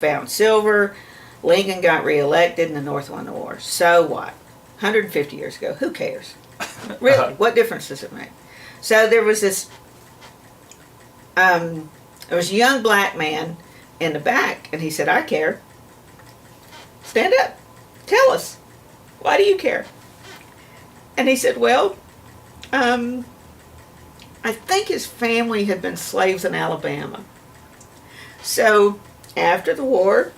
found silver. Lincoln got reelected and the North won the war. So what? 150 years ago. Who cares? Really? What difference does it make? So there was there was a young black man in the back, and he said, I care. Stand up. Tell us. Why do you care? And he said, well, I think his family had been slaves in Alabama. So after the war,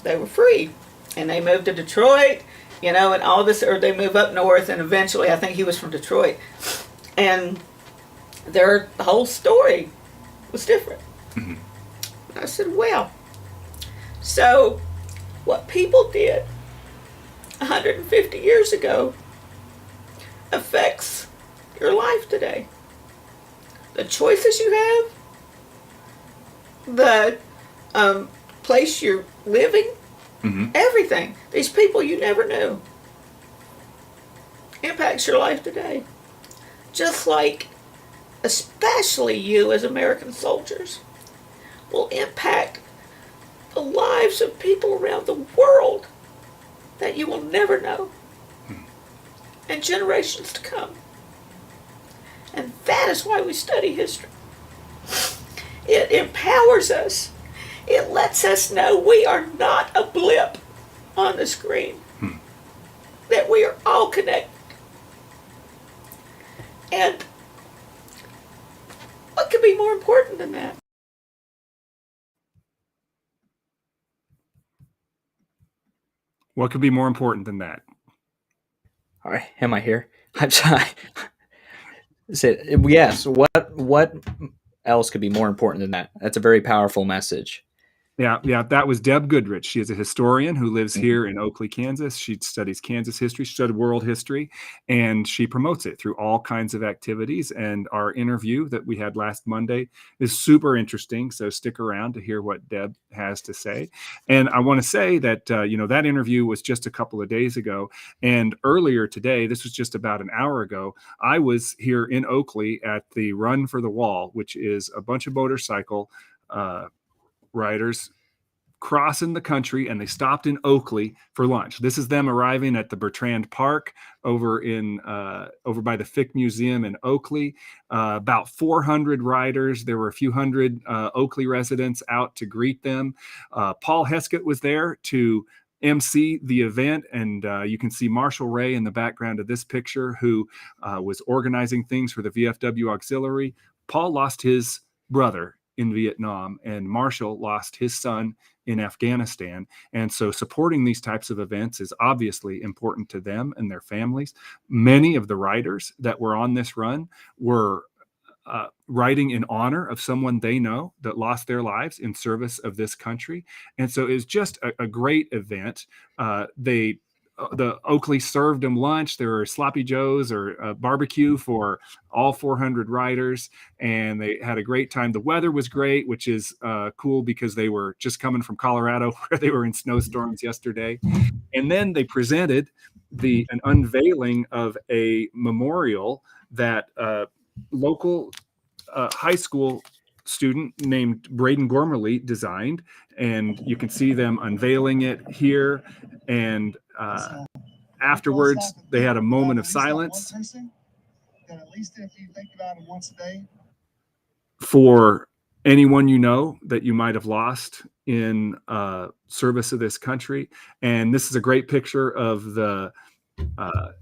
they were free. And they moved to Detroit, and all this, or they move up north, and eventually, I think he was from Detroit. And their whole story was different. Mm-hmm. And I said, well, so what people did 150 years ago affects your life today. The choices you have, the place you're living, everything. These people you never knew impacts your life today. Just like, especially you as American soldiers, will impact the lives of people around the world that you will never know, and generations to come. And that is why we study history. It empowers us. It lets us know we are not a blip on the screen, that we are all connected. And what could be more important than that? What could be more important than that? All right, am I here? I'm sorry. Yes. What else could be more important than that? That's a very powerful message. Yeah. That was Deb Goodrich. She is a historian who lives here in Oakley, Kansas. She studies Kansas history, she studied world history, and she promotes it through all kinds of activities. And our interview that we had last Monday is super interesting. So stick around to hear what Deb has to say. And I want to say that, that interview was just a couple of days ago. And earlier today, this was just about an hour ago, I was here in Oakley at the Run for the Wall, which is a bunch of motorcycle riders crossing the country, and they stopped in Oakley for lunch. This is them arriving at the Bertrand Park over by the Fick Museum in Oakley. About 400 riders. There were a few hundred Oakley residents out to greet them. Paul Heskett was there to MC the event, and you can see Marshall Ray in the background of this picture, who was organizing things for the VFW Auxiliary. Paul lost his brother in Vietnam, and Marshall lost his son in Afghanistan. And so supporting these types of events is obviously important to them and their families. Many of the riders that were on this run were riding in honor of someone they know that lost their lives in service of this country. And so it's just a great event. The Oakley served them lunch. There were sloppy joes or barbecue for all 400 riders, and they had a great time. The weather was great, which is cool because they were just coming from Colorado where they were in snowstorms yesterday. And then they presented an unveiling of a memorial that local high school student named Braden Gormley designed, and you can see them unveiling it here. And afterwards, they had a moment of silence for anyone you know that you might have lost in service of this country. And this is a great picture of the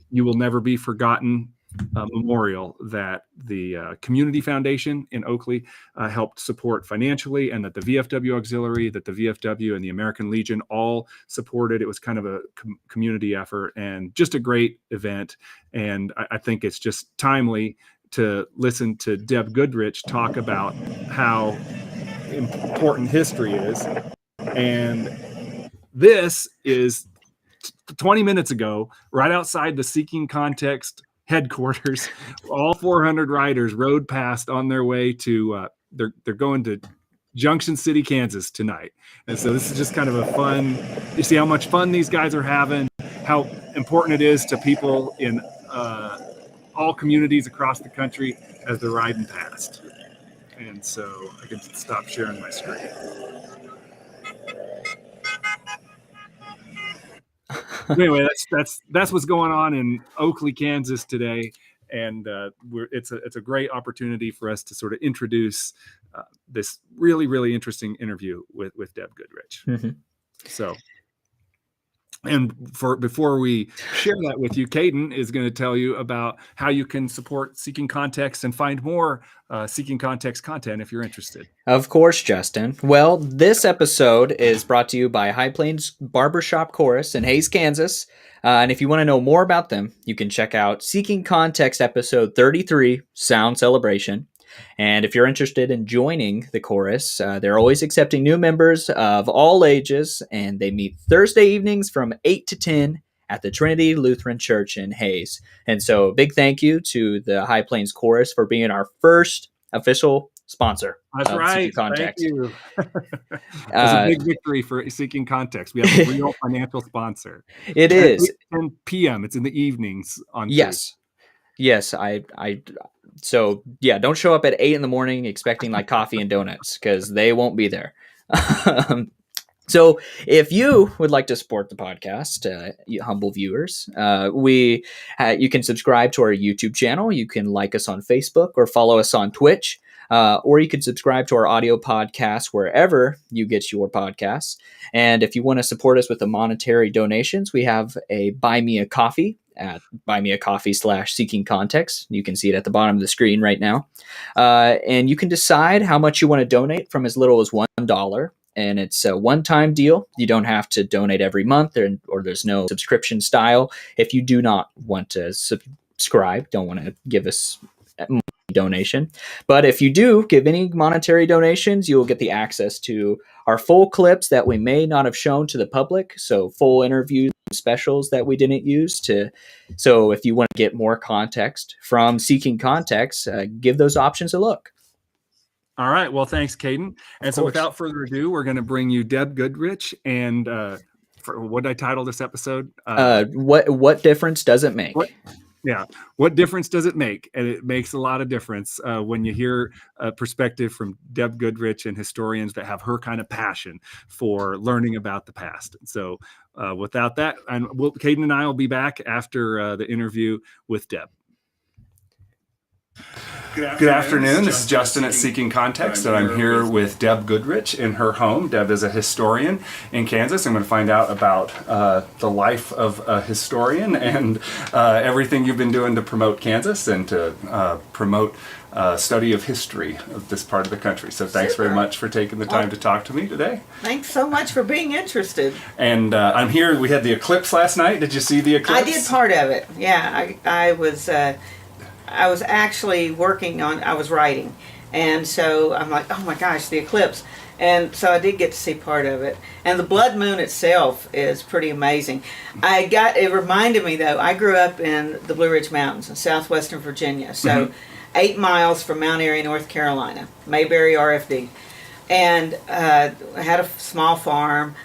You Will Never Be Forgotten memorial that the Community Foundation in Oakley helped support financially, and that the VFW Auxiliary, that the VFW and the American Legion all supported. It was kind of a community effort, and just a great event. And I think it's just timely to listen to Deb Goodrich talk about how important history is. And this is 20 minutes ago, right outside the Seeking Context headquarters. All 400 riders rode past on their way to they're going to Junction City, Kansas tonight. And so this is just kind of a fun, you see how much fun these guys are having, how important it is to people in all communities across the country as they're riding past. And so I can stop sharing my screen. Anyway, that's what's going on in Oakley, Kansas today, and it's a great opportunity for us to sort of introduce this really, really interesting interview with Deb Goodrich. Mm-hmm. So. And before we share that with you, Caden is going to tell you about how you can support Seeking Context and find more Seeking Context content if you're interested. Of course, Justin. Well, this episode is brought to you by High Plains Barbershop Chorus in Hays, Kansas. And if you want to know more about them, you can check out Seeking Context episode 33, Sound Celebration. And if you're interested in joining the chorus, they're always accepting new members of all ages, and they meet Thursday evenings from 8 to 10 at the Trinity Lutheran Church in Hays. And so a big thank you to the High Plains Chorus for being our first official sponsor. That's right. Thank you. It's a big victory for Seeking Context. We have a real financial sponsor. It is. 10 p.m. It's in the evenings on Yes. Yes, so yeah, don't show up at 8 a.m. expecting like coffee and donuts, because they won't be there. So if you would like to support the podcast, you humble viewers, you can subscribe to our YouTube channel. You can like us on Facebook or follow us on Twitch, or you can subscribe to our audio podcast wherever you get your podcasts. And if you want to support us with the monetary donations, we have a Buy Me a Coffee at buymeacoffee/Seeking Context. You can see it at the bottom of the screen right now. And you can decide how much you want to donate from as little as $1. And it's a one-time deal. You don't have to donate every month, or there's no subscription style. If you do not want to subscribe, don't want to give us money donation. But if you do give any monetary donations, you will get the access to our full clips that we may not have shown to the public. So full interviews, specials that we didn't use so if you want to get more context from Seeking Context, give those options a look. All right. Well, thanks, Caden. And so without further ado, we're going to bring you Deb Goodrich. And what did I title this episode? What difference does it make? What difference does it make? And it makes a lot of difference when you hear a perspective from Deb Goodrich and historians that have her kind of passion for learning about the past. So without that, Caden and I will be back after the interview with Deb. Good afternoon. This is Justin at Seeking Context, and I'm here with Deb Goodrich in her home. Deb is a historian in Kansas. I'm going to find out about the life of a historian and everything you've been doing to promote Kansas and to promote study of history of this part of the country. So thanks very much for taking the time to talk to me today. Thanks so much for being interested. And I'm here. We had the eclipse last night. Did you see the eclipse? I did part of it. Yeah, I was actually I was writing, and so I'm like, oh my gosh, the eclipse. And so I did get to see part of it. And the blood moon itself is pretty amazing. It reminded me, though, I grew up in the Blue Ridge Mountains in southwestern Virginia, so 8 miles from Mount Airy, North Carolina, Mayberry, RFD. And I had a small farm,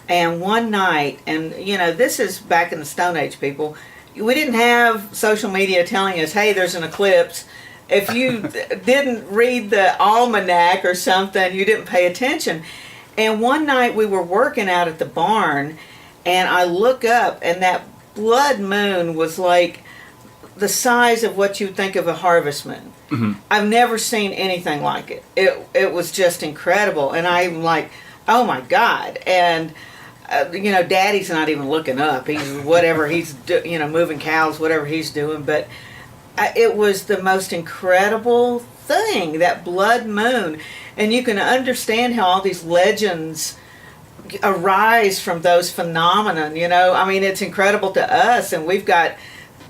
and one night, and this is back in the Stone Age, people, we didn't have social media telling us, hey, there's an eclipse. If you didn't read the almanac or something, you didn't pay attention. And one night we were working out at the barn, and I look up, and that blood moon was like the size of what you'd think of a harvest moon. Mm-hmm. I've never seen anything like it. It was just incredible. And I'm like, oh my God. And Daddy's not even looking up. He's moving cows, whatever he's doing. But it was the most incredible thing, that blood moon. And you can understand how all these legends arise from those phenomena. It's incredible to us, and we've got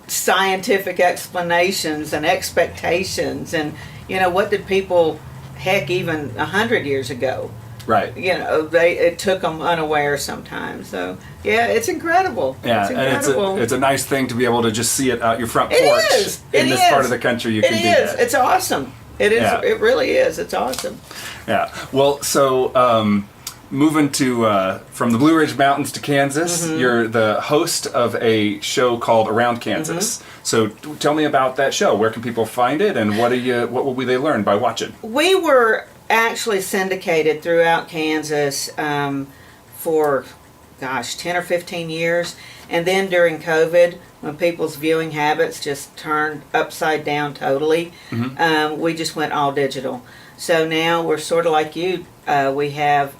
scientific explanations and expectations. And, what did people, even 100 years ago? Right. It took them unaware sometimes. So, yeah, it's incredible. Yeah, it's incredible. And it's a nice thing to be able to just see it out your front porch. In this part of the country, you can do that. It's awesome. It is. Yeah. It really is. It's awesome. Yeah. Well, so moving to from the Blue Ridge Mountains to Kansas, you're the host of a show called Around Kansas. So tell me about that show. Where can people find it, and what will they learn by watching? We were actually syndicated throughout Kansas for 10 or 15 years. And then during COVID, when people's viewing habits just turned upside down totally, we just went all digital. So now we're sort of like you. We have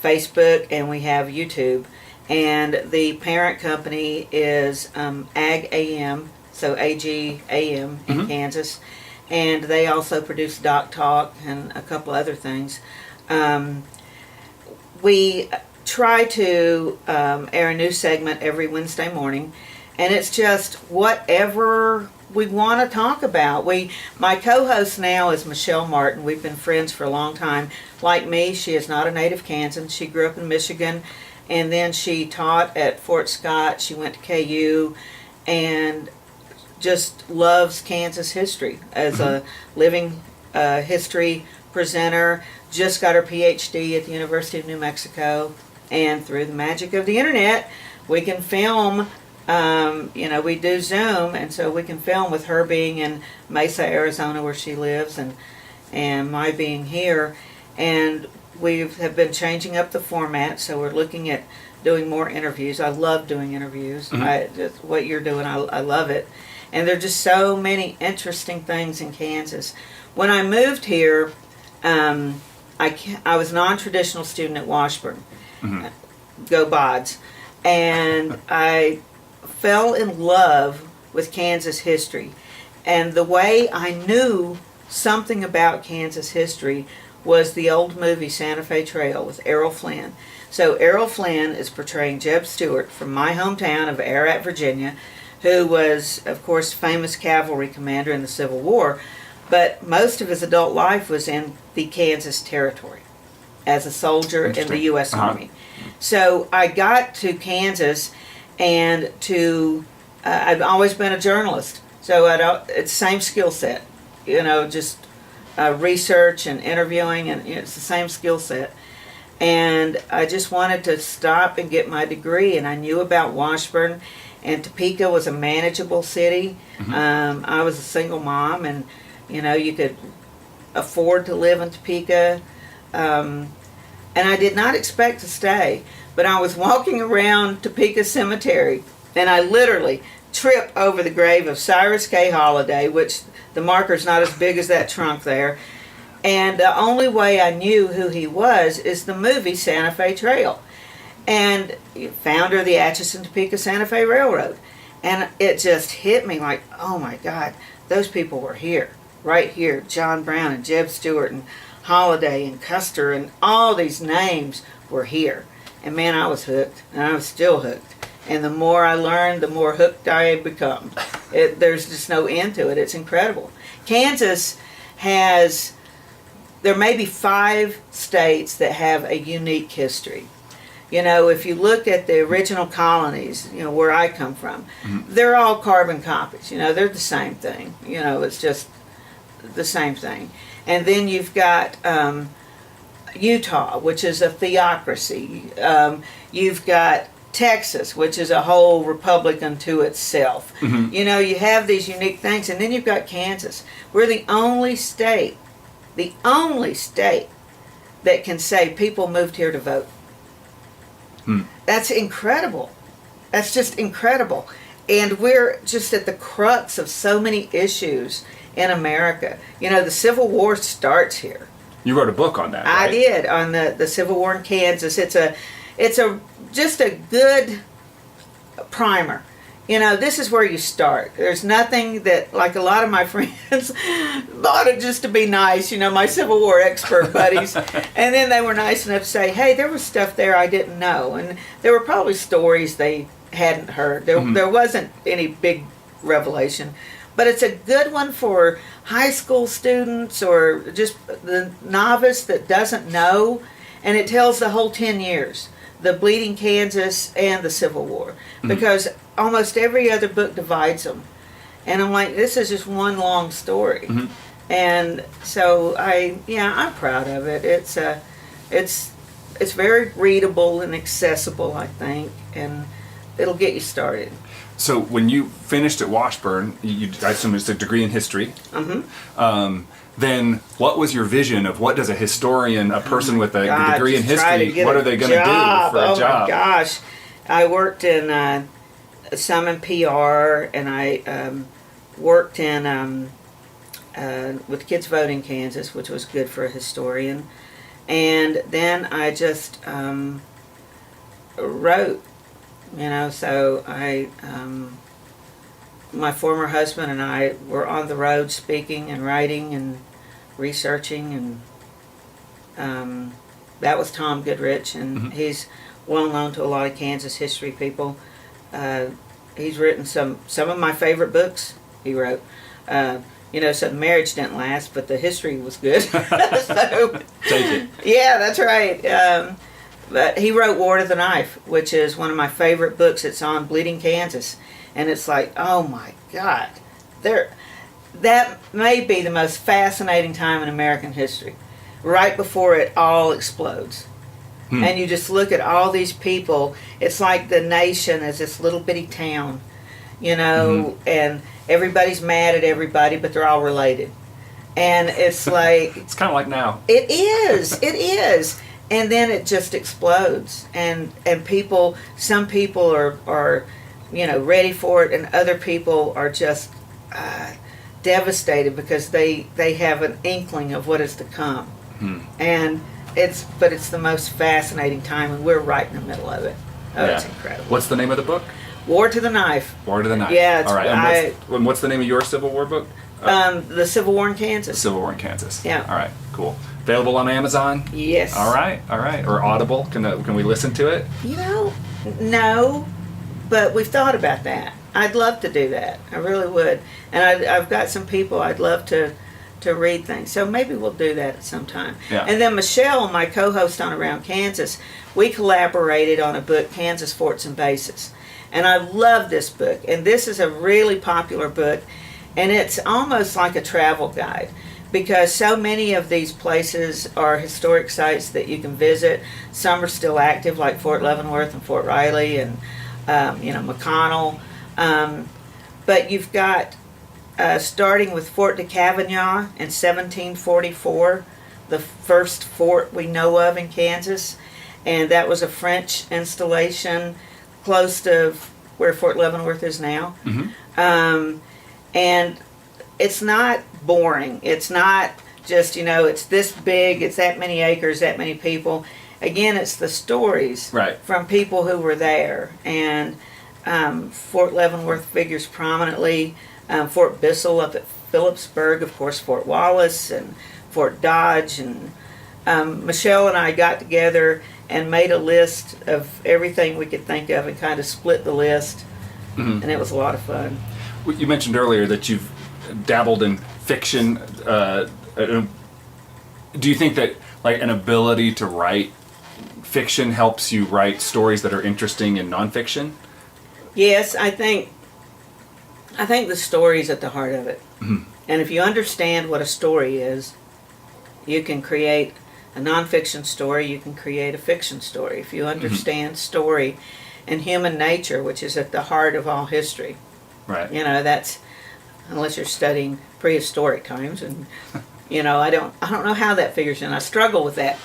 Facebook and we have YouTube. And the parent company is Ag AM, so AGAM in Kansas. And they also produce Doc Talk and a couple other things. We try to air a new segment every Wednesday morning, and it's just whatever we want to talk about. My co-host now is Michelle Martin. We've been friends for a long time. Like me, she is not a native Kansan. She grew up in Michigan, and then she taught at Fort Scott. She went to KU, and just loves Kansas history as a living history presenter. Just got her PhD at the University of New Mexico, and through the magic of the internet, we can film. We do Zoom, and so we can film with her being in Mesa, Arizona, where she lives, and my being here. And we have been changing up the format, so we're looking at doing more interviews. I love doing interviews. What you're doing, I love it. And there are just so many interesting things in Kansas. When I moved here, I was a non-traditional student at Washburn, go Bods, and I fell in love with Kansas history. And the way I knew something about Kansas history was the old movie Santa Fe Trail with Errol Flynn. So Errol Flynn is portraying Jeb Stuart from my hometown of Ararat, Virginia, who was, of course, famous cavalry commander in the Civil War, but most of his adult life was in the Kansas Territory as a soldier in the U.S. Army. So I got to Kansas, and I've always been a journalist, so it's the same skill set, just research and interviewing, and it's the same skill set. And I just wanted to stop and get my degree, and I knew about Washburn, and Topeka was a manageable city. I was a single mom, and you could afford to live in Topeka, and I did not expect to stay. But I was walking around Topeka Cemetery, and I literally tripped over the grave of Cyrus K. Holliday, which the marker's not as big as that trunk there. And the only way I knew who he was is the movie Santa Fe Trail, and founder of the Atchison Topeka Santa Fe Railroad. And it just hit me like, oh my God, those people were here, right here. John Brown and Jeb Stuart and Holliday and Custer and all these names were here. And man, I was hooked, and I was still hooked. And the more I learned, the more hooked I had become. There's just no end to it. It's incredible. Kansas there may be 5 states that have a unique history. If you look at the original colonies, where I come from, they're all carbon copies. They're the same thing. It's just the same thing. And then you've got Utah, which is a theocracy. You've got Texas, which is a whole republic unto itself. You have these unique things. And then you've got Kansas. We're the only state that can say people moved here to vote. That's incredible. That's just incredible. And we're just at the crux of so many issues in America. The Civil War starts here. You wrote a book on that, right? I did, on the Civil War in Kansas. It's just a good primer. This is where you start. There's nothing that, like a lot of my friends thought it just to be nice, my Civil War expert buddies. And then they were nice enough to say, hey, there was stuff there I didn't know. And there were probably stories they hadn't heard. There wasn't any big revelation. But it's a good one for high school students or just the novice that doesn't know. And it tells the whole 10 years. The Bleeding Kansas and the Civil War, because almost every other book divides them, and I'm like, this is just one long story, and so I'm proud of it. It's very readable and accessible, I think, and it'll get you started. So when you finished at Washburn, I assume it's a degree in history. then what was your vision of what does a historian, a person with a degree in just try to history, get what a are they going to do for a Oh job? my gosh. I worked in some in PR, and I worked in with Kids Vote in Kansas, which was good for a historian. And then I just wrote, so my former husband and I were on the road speaking and writing and researching, and that was Tom Goodrich, and he's well known to a lot of Kansas history people. He's written some of my favorite books. He wrote, so marriage didn't last, but the history was good. So, Take it. yeah, that's right. But he wrote War to the Knife, which is one of my favorite books. It's on Bleeding Kansas. And it's like, oh my God, that may be the most fascinating time in American history, right before it all explodes. And you just look at all these people. It's like the nation is this little bitty town, and everybody's mad at everybody, but they're all related. And it's like... It's kind of like now. It is. And then it just explodes. And some people are ready for it, and other people are just devastated because they have an inkling of what is to come. And it's the most fascinating time, and we're right in the middle of it. It's incredible. What's the name of the book? War to the Knife. War to the Knife. Yeah, all right. And what's the name of your Civil War book? The Civil War in Kansas. Civil War in Kansas. Yeah. All right. Cool. Available on Amazon. Yes. All right. Or Audible. Can we listen to it? No, but we've thought about that. I'd love to do that. I really would. And I've got some people I'd love to read things. So maybe we'll do that at some time. Yeah. And then Michelle, my co-host on Around Kansas, we collaborated on a book, Kansas Forts and Bases. And I love this book. And this is a really popular book. And it's almost like a travel guide, because so many of these places are historic sites that you can visit. Some are still active, like Fort Leavenworth and Fort Riley and McConnell. But you've got, starting with Fort de Cavignac in 1744, the first fort we know of in Kansas. And that was a French installation close to where Fort Leavenworth is now. And it's not boring. It's not just, it's this big, it's that many acres, that many people. Again, it's the stories from people who were there. And Fort Leavenworth figures prominently. Fort Bissell up at Phillipsburg, of course, Fort Wallace and Fort Dodge. And Michelle and I got together and made a list of everything we could think of and kind of split the list. And it was a lot of fun. You mentioned earlier that you've dabbled in fiction. Do you think that like an ability to write fiction helps you write stories that are interesting in nonfiction? Yes, I think the story's at the heart of it. And if you understand what a story is, you can create a nonfiction story, you can create a fiction story. If you understand story and human nature, which is at the heart of all history. Right. That's, unless you're studying prehistoric times, and I don't know how that figures in. I struggle with that.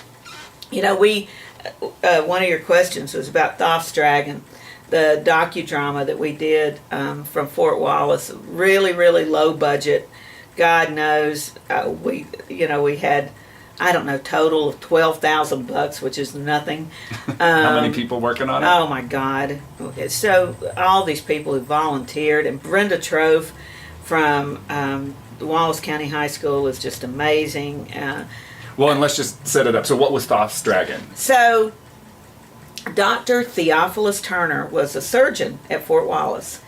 One of your questions was about Thoth's Dragon, the docudrama that we did from Fort Wallace. Really, really low budget. God knows we had, I don't know, total of $12,000, which is nothing. How many people working on it? Oh my God! So all these people who volunteered, and Brenda Trove from the Wallace County High School is just amazing. Well, and let's just set it up. So, what was Thoth's Dragon? So, Dr. Theophilus Turner was a surgeon at Fort Wallace,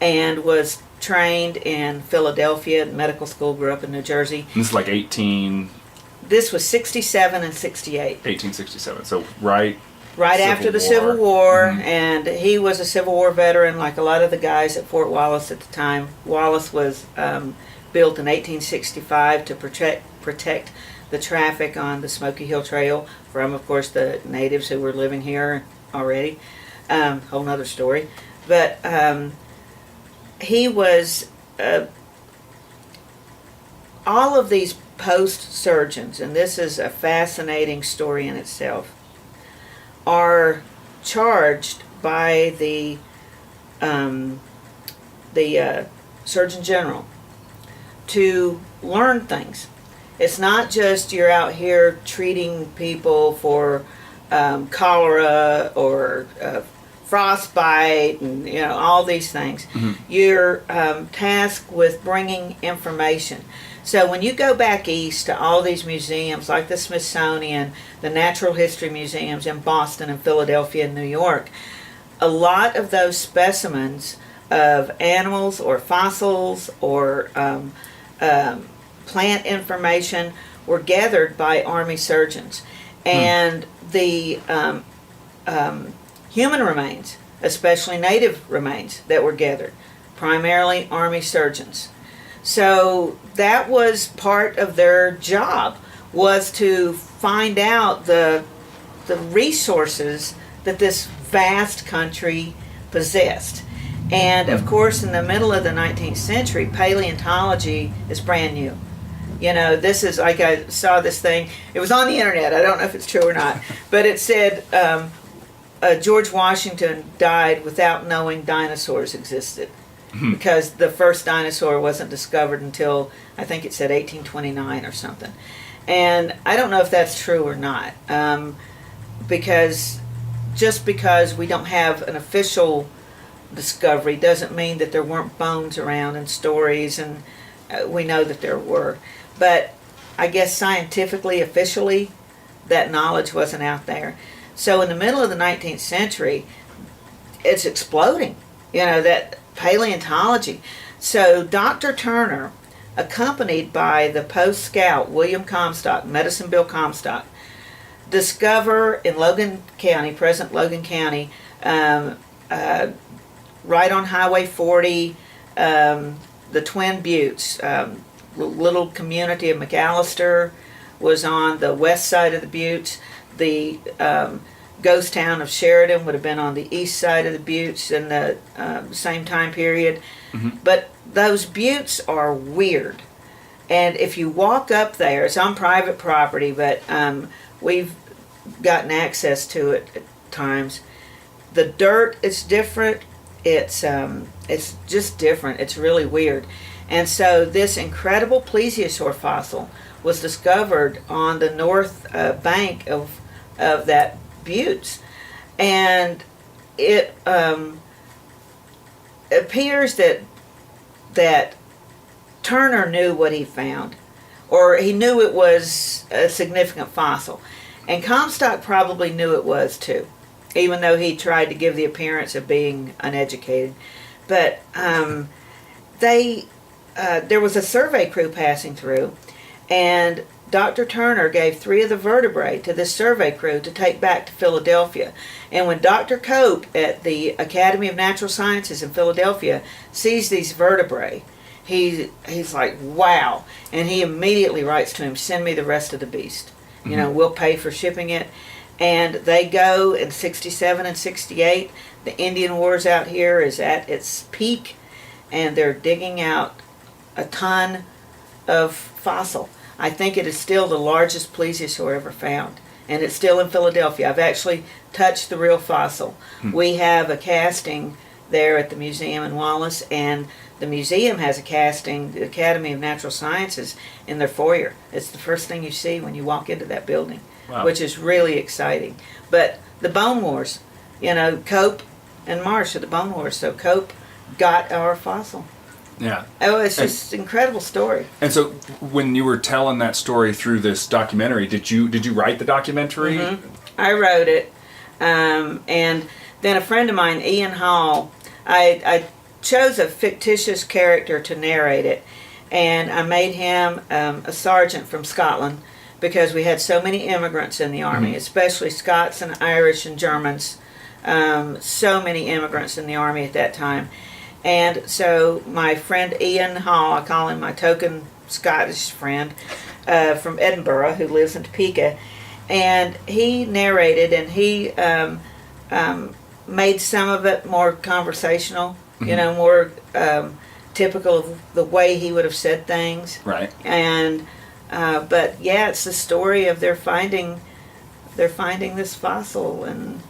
and was trained in Philadelphia medical school. Grew up in New Jersey. This is like 18. This was 67 and 68. 1867. So right after the Civil War, and he was a Civil War veteran, like a lot of the guys at Fort Wallace at the time. Wallace was built in 1865 to protect the traffic on the Smoky Hill Trail from, of course, the natives who were living here already. Whole nother story. But he was all of these post surgeons, and this is a fascinating story in itself, are charged by the Surgeon General to learn things. It's not just you're out here treating people for cholera or frostbite and all these things. You're tasked with bringing information. So when you go back east to all these museums like the Smithsonian, the Natural History Museums in Boston and Philadelphia and New York, a lot of those specimens of animals or fossils or plant information were gathered by Army surgeons. And the human remains, especially native remains that were gathered, primarily Army surgeons. So that was part of their job, was to find out the resources that this vast country possessed. And of course, in the middle of the 19th century, paleontology is brand new. This is like, I saw this thing, it was on the internet, I don't know if it's true or not, but it said George Washington died without knowing dinosaurs existed. Because the first dinosaur wasn't discovered until, I think it said 1829 or something. And I don't know if that's true or not. Because just because we don't have an official discovery doesn't mean that there weren't bones around and stories, and we know that there were. But I guess scientifically, officially, that knowledge wasn't out there. So in the middle of the 19th century, it's exploding, that paleontology. So Dr. Turner, accompanied by the post scout William Comstock, Medicine Bill Comstock, discover in Logan County, present Logan County, right on Highway 40, the Twin Buttes, little community of McAllister was on the west side of the Buttes. The ghost town of Sheridan would have been on the east side of the Buttes in the same time period. But those buttes are weird. And if you walk up there, it's on private property, but we've gotten access to it at times. The dirt is different. It's just different. It's really weird. And so this incredible plesiosaur fossil was discovered on the north bank of that buttes, and it appears that Turner knew what he found, or he knew it was a significant fossil, and Comstock probably knew it was too, even though he tried to give the appearance of being uneducated. But there was a survey crew passing through, and Dr. Turner gave 3 of the vertebrae to this survey crew to take back to Philadelphia. And when Dr. Cope at the Academy of Natural Sciences in Philadelphia sees these vertebrae, he's like, wow. And he immediately writes to him, send me the rest of the beast. We'll pay for shipping it. And they go in 67 and 68. The Indian Wars out here is at its peak, and they're digging out a ton of fossil. I think it is still the largest plesiosaur ever found, and it's still in Philadelphia. I've actually touched the real fossil. We have a casting there at the museum in Wallace, and the museum has a casting, the Academy of Natural Sciences, in their foyer. It's the first thing you see when you walk into that building, which is really exciting. But the Bone Wars, Cope and Marsh are the Bone Wars, so Cope got our fossil. Yeah. Oh, it's just an incredible story. And so, when you were telling that story through this documentary, did you write the documentary? I wrote it, and then a friend of mine, Ian Hall, I chose a fictitious character to narrate it, and I made him a sergeant from Scotland, because we had so many immigrants in the Army, especially Scots and Irish and Germans. So many immigrants in the Army at that time. And so my friend Ian Hall, I call him my token Scottish friend, from Edinburgh, who lives in Topeka, and he narrated, and he made some of it more conversational, more typical of the way he would have said things. Right. And but yeah, it's the story of they're finding this fossil, and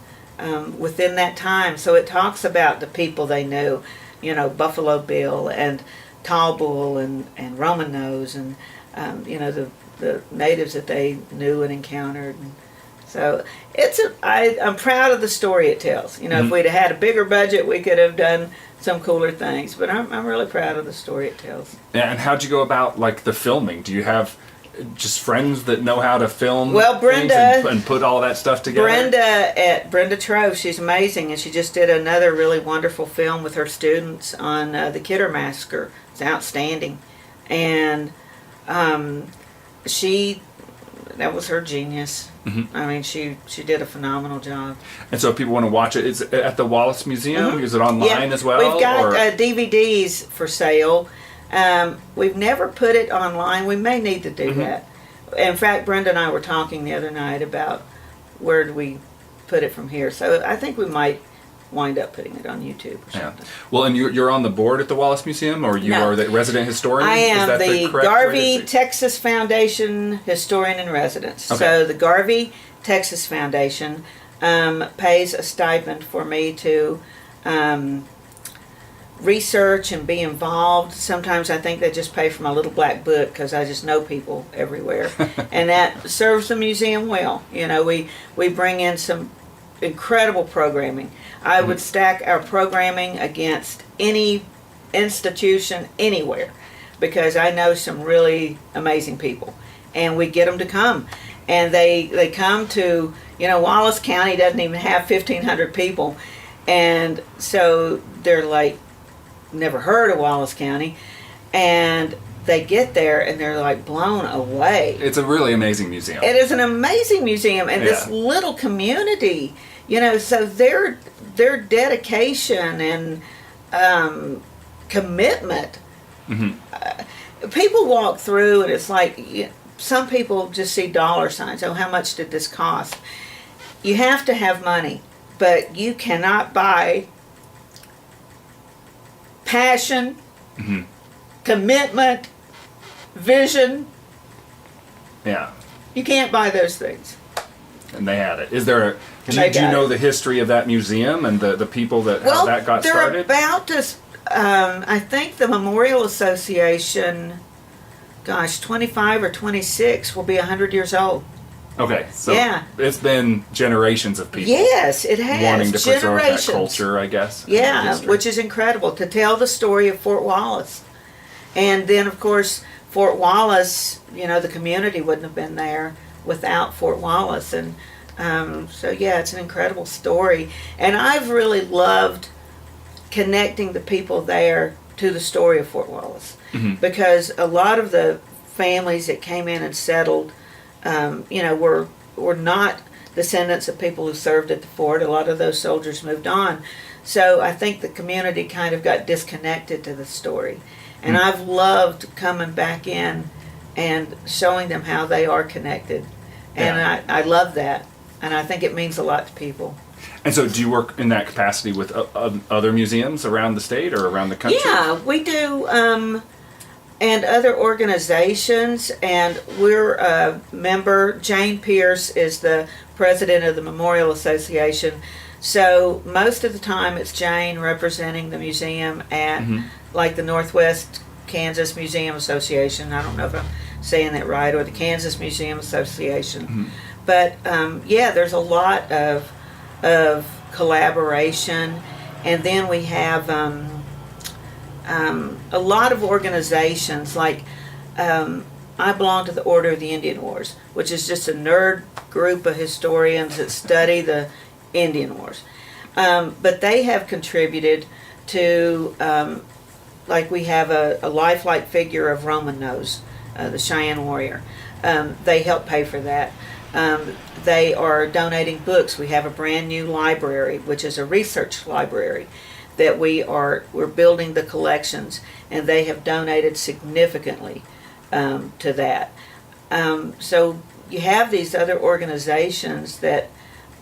within that time, so it talks about the people they knew, Buffalo Bill and Tall Bull and Roman Nose, and the natives that they knew and encountered. And so I'm proud of the story it tells. If we'd have had a bigger budget, we could have done some cooler things. But I'm really proud of the story it tells. Yeah, and how'd you go about like the filming? Do you have just friends that know how to film? Well, Brenda and put all that stuff together. Brenda Trove, she's amazing, and she just did another really wonderful film with her students on the Kidder Massacre. It's outstanding, and that was her genius. Mm-hmm. I mean, she did a phenomenal job. And so if people want to watch it, it's at the Wallace Museum? Is it online as well? We've got DVDs for sale. We've never put it online. We may need to do that. In fact, Brenda and I were talking the other night about where do we put it from here. So I think we might wind up putting it on YouTube or something. Well, and you're on the board at the Wallace Museum, or you are the resident historian? I am the Garvey, Texas Texas Foundation historian in residence. Okay. So the Garvey, Texas Foundation pays a stipend for me to research and be involved. Sometimes I think they just pay for my little black book because I just know people everywhere. And that serves the museum well. We bring in some incredible programming. I would stack our programming against any institution anywhere because I know some really amazing people, and we get them to come, and they come to Wallace County doesn't even have 1,500 people, and so they're like never heard of Wallace County, and they get there and they're like blown away. It's a really amazing museum. It is an amazing museum, and this little community, so their dedication and commitment. People walk through and it's like some people just see dollar signs. Oh, how much did this cost? You have to have money, but you cannot buy passion, commitment, vision. Yeah. You can't buy those things. And they had it. Do you know the history of that museum and the people how that got started? They're about to, I think the Memorial Association, 25 or 26 will be 100 years old. Okay, so it's been generations of people. Yes, it has. Wanting to preserve that culture, I guess. Yeah, which is incredible, to tell the story of Fort Wallace. And then, of course, Fort Wallace, the community wouldn't have been there without Fort Wallace. And it's an incredible story. And I've really loved connecting the people there to the story of Fort Wallace. Because a lot of the families that came in and settled, were not descendants of people who served at the fort. A lot of those soldiers moved on. So I think the community kind of got disconnected to the story. And I've loved coming back in and showing them how they are connected. And I love that. And I think it means a lot to people. And so do you work in that capacity with other museums around the state or around the country? Yeah, we do. And other organizations, and we're a member. Jane Pierce is the president of the Memorial Association. So most of the time it's Jane representing the museum at like the Northwest Kansas Museum Association. I don't know if I'm saying that right, or the Kansas Museum Association. But there's a lot of collaboration, and then we have a lot of organizations. Like I belong to the Order of the Indian Wars, which is just a nerd group of historians that study the Indian Wars. But they have contributed to, like we have a lifelike figure of Roman Nose, the Cheyenne warrior. They help pay for that. They are donating books. We have a brand new library, which is a research library, that we're building the collections, and they have donated significantly to that. So you have these other organizations that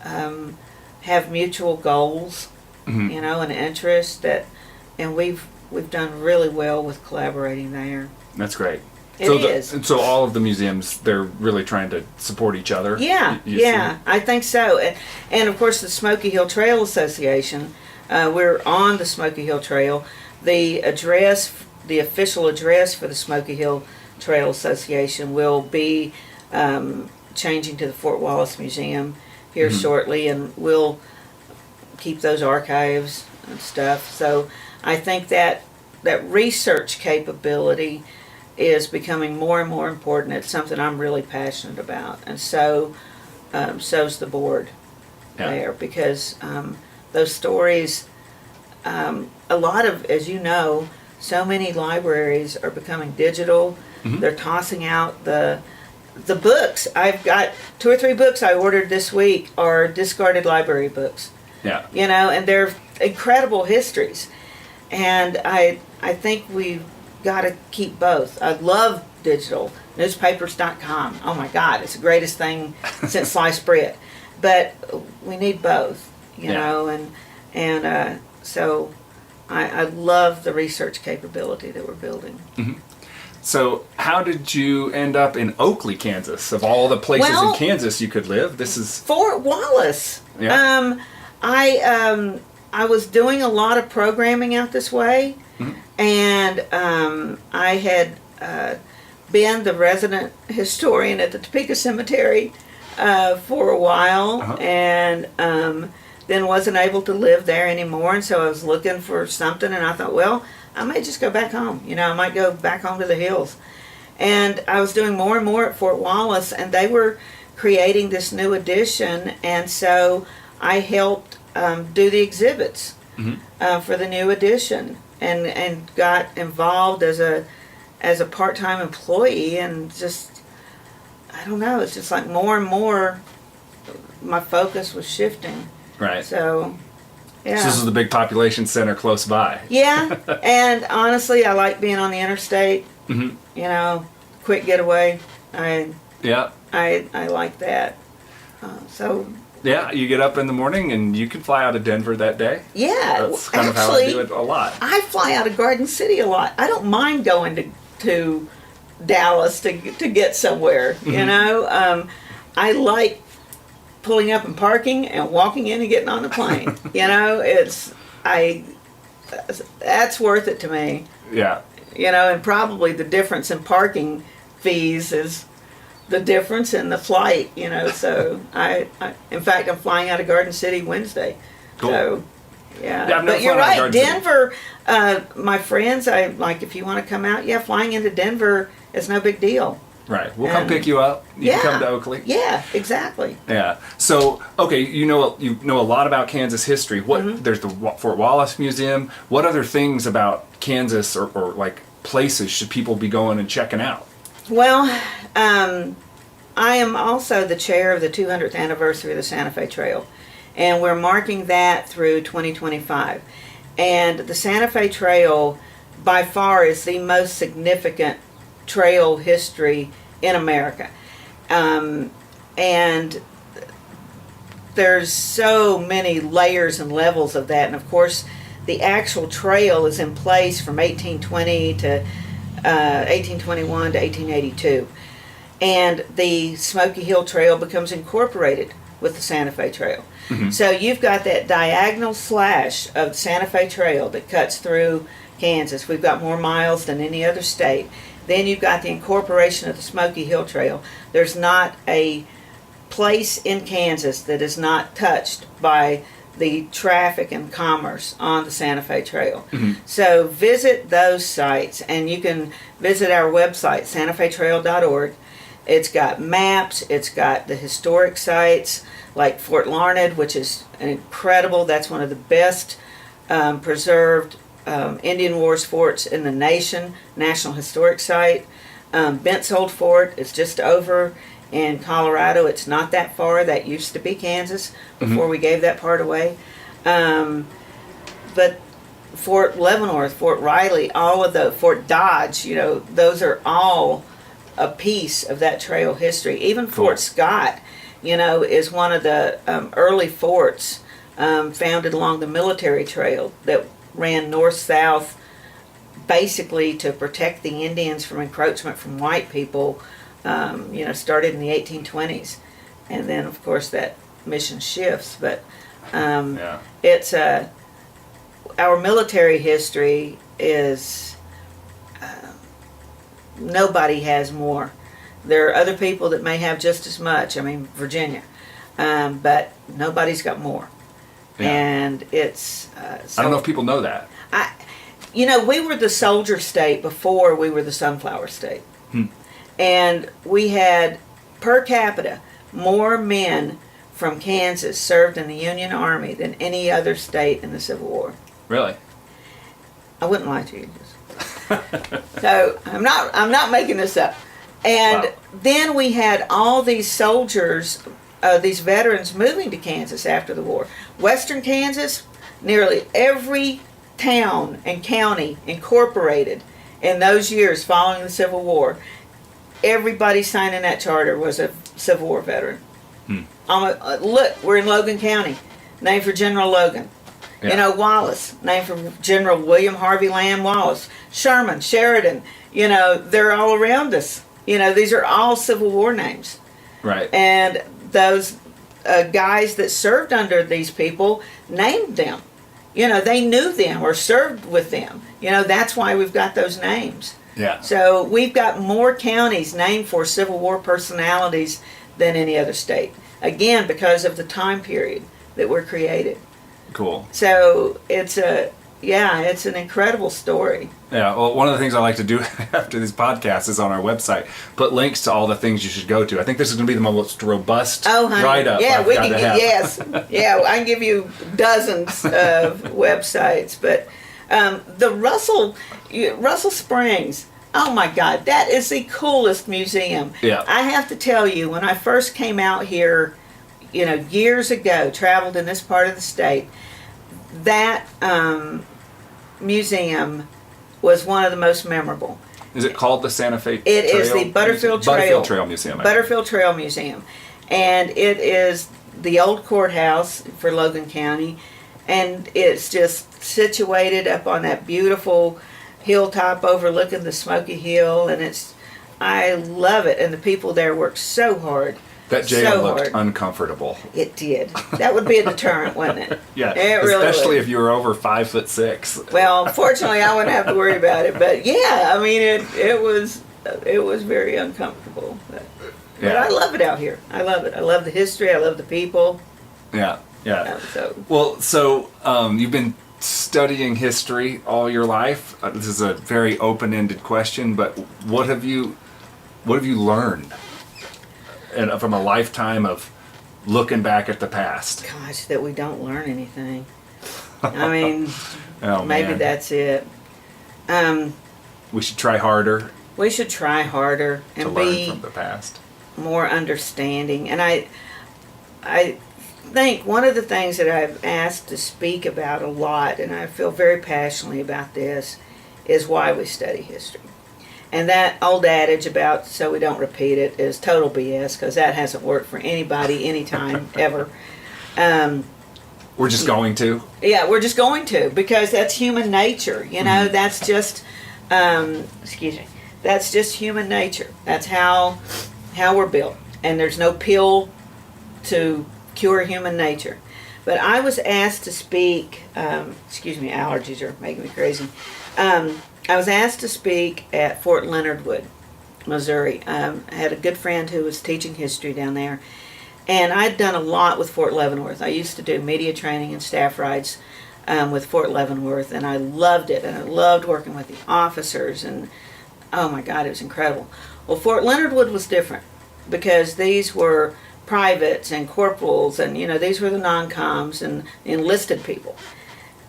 have mutual goals, and interests and we've we've done really well with collaborating there. That's great. It so is. And so all of the museums, they're really trying to support each other. Yeah, You see? I think so. And of course, the Smoky Hill Trail Association, we're on the Smoky Hill Trail. The official address for the Smoky Hill Trail Association will be changing to the Fort Wallace Museum here shortly, and we'll keep those archives and stuff. So I think that research capability is becoming more and more important. It's something I'm really passionate about, and so's the board there, because those stories, a lot of, as you know, so many libraries are becoming digital. They're tossing out the books. I've got 2 or 3 books I ordered this week are discarded library books. Yeah. You know, and they're incredible histories. And I think we've got to keep both. I love digital. Newspapers.com. Oh my God, it's the greatest thing since sliced bread. But we need both, you know, and so I love the research capability that we're building. So how did you end up in Oakley, Kansas? Of all the places in Kansas you could live, this is... Fort Wallace. Yeah. I was doing a lot of programming out this way, and I had been the resident historian at the Topeka Cemetery for a while, and then wasn't able to live there anymore, and so I was looking for something, and I thought, well, I may just go back home. You know, I might go back home to the hills. And I was doing more and more at Fort Wallace, and they were creating this new edition, and so I helped do the exhibits for the new edition, and got involved as a part-time employee, and just, I don't know, it's just like more and more my focus was shifting. Right. So, yeah. So this is the big population center close by. Yeah, and honestly, I like being on the interstate. You know, quick getaway. I like that. So. Yeah, you get up in the morning and you can fly out of Denver that day. Yeah, That's kind of how I do it a lot. I fly out of Garden City a lot. I don't mind going to Dallas to get somewhere. You know, I like pulling up and parking and walking in and getting on the plane. You know, that's worth it to me. Yeah. You know, and probably the difference in parking fees is the difference in the flight, you know. So in fact, I'm flying out of Garden City Wednesday. Cool. So, yeah. I've never But you're flown out of right, Garden Denver, my friends, if you want to come out, flying into Denver is no big deal. Right. We'll come pick you up. You can come to Oakley. Yeah, exactly. Yeah. So, okay, you know a lot about Kansas history. There's the Fort Wallace Museum. What other things about Kansas or like places should people be going and checking out? Well, I am also the chair of the 200th anniversary of the Santa Fe Trail, and we're marking that through 2025. And the Santa Fe Trail, by far, is the most significant trail history in America. And there's so many layers and levels of that. And of course, the actual trail is in place from 1820 to 1821 to 1882. And the Smoky Hill Trail becomes incorporated with the Santa Fe Trail. So you've got that diagonal slash of the Santa Fe Trail that cuts through Kansas. We've got more miles than any other state. Then you've got the incorporation of the Smoky Hill Trail. There's not a place in Kansas that is not touched by the traffic and commerce on the Santa Fe Trail. So visit those sites, and you can visit our website, santafetrail.org. It's got maps, it's got the historic sites like Fort Larned, which is incredible. That's one of the best preserved Indian Wars forts in the nation, National Historic Site. Bentzold Fort is just over in Colorado. It's not that far. That used to be Kansas before we gave that part away. But Fort Leavenworth, Fort Riley, all of the Fort Dodge, you know, those are all a piece of that trail history. Even Fort Scott, you know, is one of the early forts founded along the military trail that ran north-south basically to protect the Indians from encroachment from white people, started in the 1820s. And then, of course, that mission shifts. But it's our military history is nobody has more. There are other people that may have just as much. I mean, Virginia, but nobody's got more. Yeah. And it's. I don't know if people know that. We were the soldier state before we were the sunflower state, and we had per capita more men from Kansas served in the Union Army than any other state in the Civil War. Really? I wouldn't lie to you. So I'm not making this up. And then we had all these soldiers, these veterans moving to Kansas after the war. Western Kansas, nearly every town and county incorporated in those years following the Civil War. Everybody signing that charter was a Civil War veteran. Look, we're in Logan County, named for General Logan. Yeah. Wallace, named for General William Harvey Lamb Wallace. Sherman, Sheridan, they're all around us. These are all Civil War names. Right. And those guys that served under these people named them. They knew them or served with them. That's why we've got those names. Yeah. So we've got more counties named for Civil War personalities than any other state. Again, because of the time period that were created. Cool. So it's an incredible story. Yeah, well, one of the things I like to do after these podcasts is on our website, put links to all the things you should go to. I think this is going to be the most robust write-up. Yeah, yeah, I can give you dozens of websites. But the Russell Springs, oh my God, that is the coolest museum. Yeah. I have to tell you, when I first came out here, years ago, traveled in this part of the state, that museum was one of the most memorable. Is it called the Santa Fe Trail? It is the Butterfield Trail Museum. Butterfield Trail Museum. And it is the old courthouse for Logan County. And it's just situated up on that beautiful hilltop overlooking the Smoky Hill. And I love it. And the people there work so hard. That jail looked uncomfortable. It did. That would be a deterrent, wouldn't it? Yeah, it really especially would. If you were over 5'6". Well, fortunately, I wouldn't have to worry about it. But yeah, I mean, it was very uncomfortable. But I love it out here. I love it. I love the history. I love the people. Yeah. So you've been studying history all your life. This is a very open-ended question, but what have you learned? And from a lifetime of looking back at the past. Gosh, that we don't learn anything. I mean, maybe man. That's it. We should try harder. We should try harder and learn from the past. More understanding. And I think one of the things that I've asked to speak about a lot, and I feel very passionately about this, is why we study history. And that old adage about so we don't repeat it is total BS, because that hasn't worked for anybody anytime ever. We're just going to? Yeah, we're just going to, because that's human nature. That's just, that's just human nature. That's how we're built. And there's no pill to cure human nature. But I was asked to speak, allergies are making me crazy. I was asked to speak at Fort Leonard Wood, Missouri. I had a good friend who was teaching history down there. And I'd done a lot with Fort Leavenworth. I used to do media training and staff rides with Fort Leavenworth, and I loved it. And I loved working with the officers, and oh my God, it was incredible. Well, Fort Leonard Wood was different, because these were privates and corporals, and these were the non-coms and enlisted people.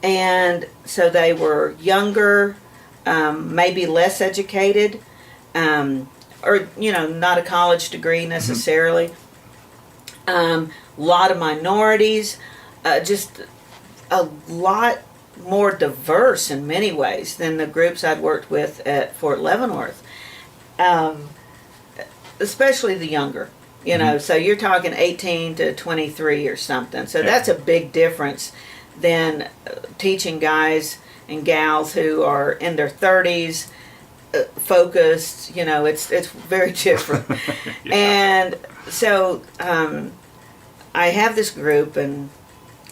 And so they were younger, maybe less educated, or not a college degree necessarily. A lot of minorities, just a lot more diverse in many ways than the groups I'd worked with at Fort Leavenworth, especially the younger. So you're talking 18 to 23 or something. So that's a big difference than teaching guys and gals who are in their 30s, focused. You know, it's very different. Yeah. And so I have this group, and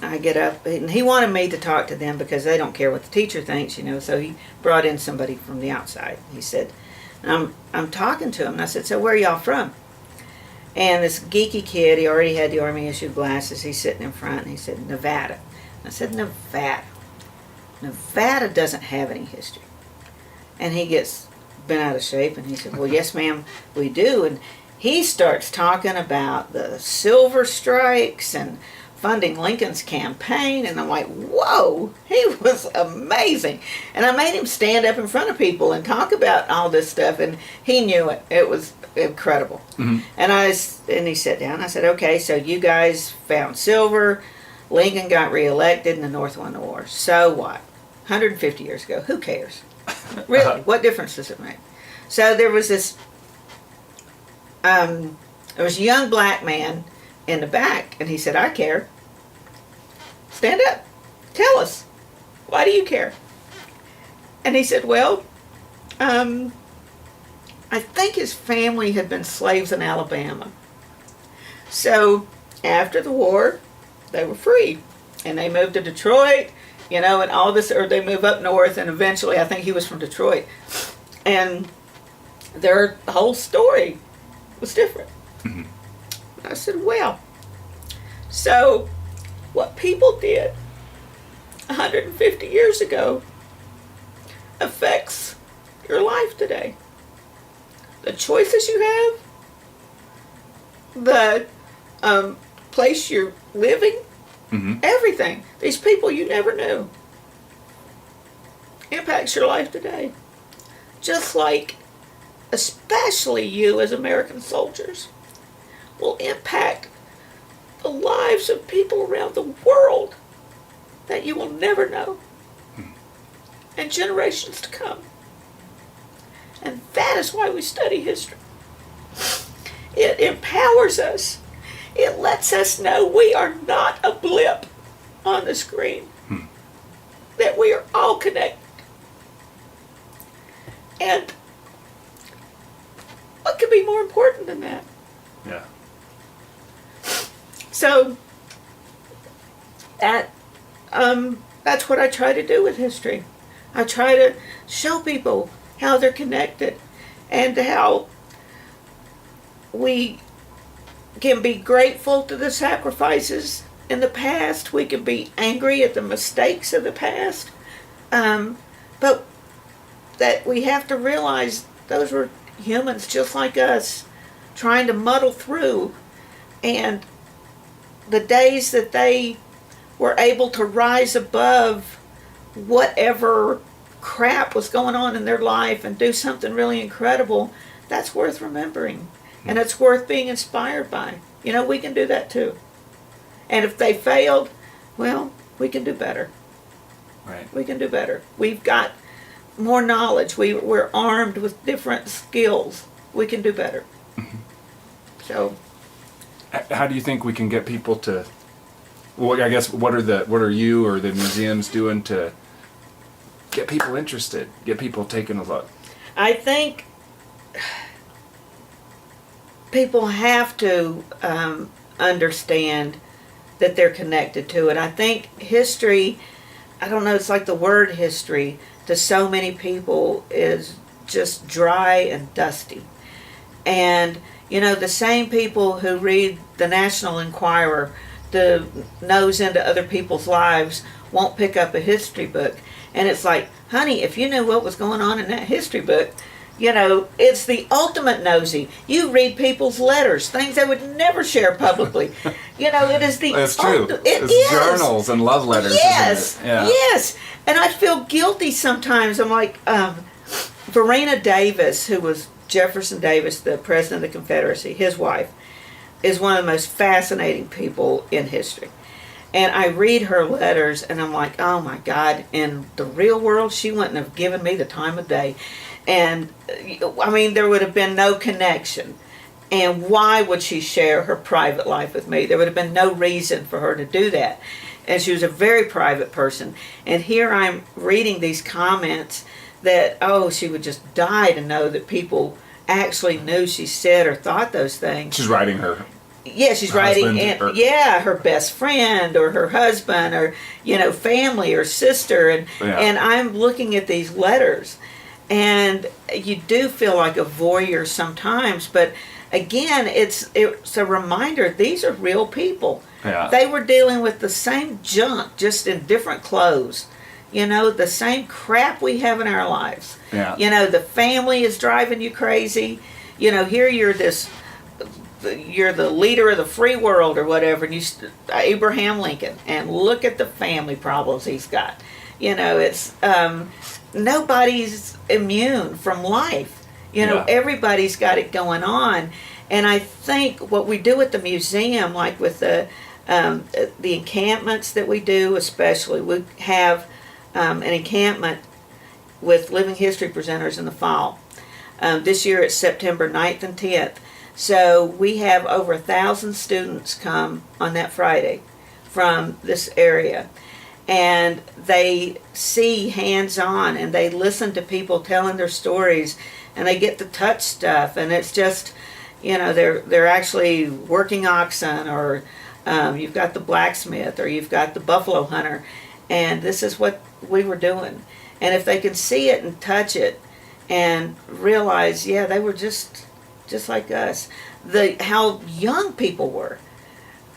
I get up, and he wanted me to talk to them because they don't care what the teacher thinks, you know. So he brought in somebody from the outside. He said, and I'm talking to him, and I said, so where are y'all from? And this geeky kid, he already had the Army issued glasses. He's sitting in front, and he said, Nevada. I said, Nevada. Nevada doesn't have any history. And he gets bent out of shape, and he said, well, yes, ma'am, we do. And he starts talking about the silver strikes and funding Lincoln's campaign, and I'm like, whoa, he was amazing. And I made him stand up in front of people and talk about all this stuff, and he knew it. It was incredible. Mm-hmm. And he sat down. I said, okay, so you guys found silver. Lincoln got reelected, and the North won the war. So what? 150 years ago. Who cares? Really? What difference does it make? So there was this. There was a young black man in the back, and he said, I care. Stand up. Tell us. Why do you care? And he said, well, I think his family had been slaves in Alabama. So after the war, they were free. And they moved to Detroit, you know, and all this, or they moved up north, and eventually, I think he was from Detroit. And their whole story was different. Mm-hmm. I said, well, so what people did 150 years ago affects your life today. The choices you have, the place you're living, Mm-hmm. everything. These people you never knew impacts your life today. Just like, especially you as American soldiers, will impact the lives of people around the world that you will never know, and generations to come. And that is why we study history. It empowers us. It lets us know we are not a blip on the screen, that we are all connected. And what could be more important than that? Yeah. So that's what I try to do with history. I try to show people how they're connected, and how we can be grateful to the sacrifices in the past. We can be angry at the mistakes of the past, but that we have to realize those were humans just like us, trying to muddle through, and the days that they were able to rise above whatever crap was going on in their life and do something really incredible, that's worth remembering. And it's worth being inspired by. You know, we can do that too. And if they failed, well, we can do better. Right. We can do better. We've got more knowledge. We're armed with different skills. We can do better. Mm-hmm. So, How do you think we can get people to? Well, I guess what are you or the museums doing to get people interested, get people taking a look? I think people have to understand that they're connected to it. I think history, I don't know, it's like the word history to so many people is just dry and dusty. And, you know, the same people who read the National Enquirer, the nose into other people's lives, won't pick up a history book. And it's like, honey, if you knew what was going on in that history book, you know, it's the ultimate nosy. You read people's letters, things they would never share publicly. You know, it is the... That's true. It's journals and love letters, yes, isn't it? Yeah. Yes. And I feel guilty sometimes. I'm like, Verena Davis, who was Jefferson Davis, the president of the Confederacy, his wife, is one of the most fascinating people in history. And I read her letters, and I'm like, oh my God, in the real world, she wouldn't have given me the time of day. And, I mean, there would have been no connection. And why would she share her private life with me? There would have been no reason for her to do that. and she was a very private person. And here I'm reading these comments that, oh, she would just die to know that people actually knew she said or thought those things. She's writing her. Yeah, she's writing, and her best friend or her husband or family or sister, and I'm looking at these letters, and you do feel like a voyeur sometimes, but again, it's a reminder these are real people. Yeah. They were dealing with the same junk, just in different clothes. The same crap we have in our lives. Yeah. The family is driving you crazy. Here you're the leader of the free world or whatever, and Abraham Lincoln, and look at the family problems he's got. It's nobody's immune from life. Everybody's got it going on, and I think what we do at the museum, like with the encampments that we do, especially we have an encampment with living history presenters in the fall. This year it's September 9th and 10th. So we have over 1,000 students come on that Friday from this area. And they see hands-on, and they listen to people telling their stories, and they get to touch stuff. And it's just, they're actually working oxen, or you've got the blacksmith, or you've got the buffalo hunter. And this is what we were doing. And if they can see it and touch it and realize, yeah, they were just like us. How young people were,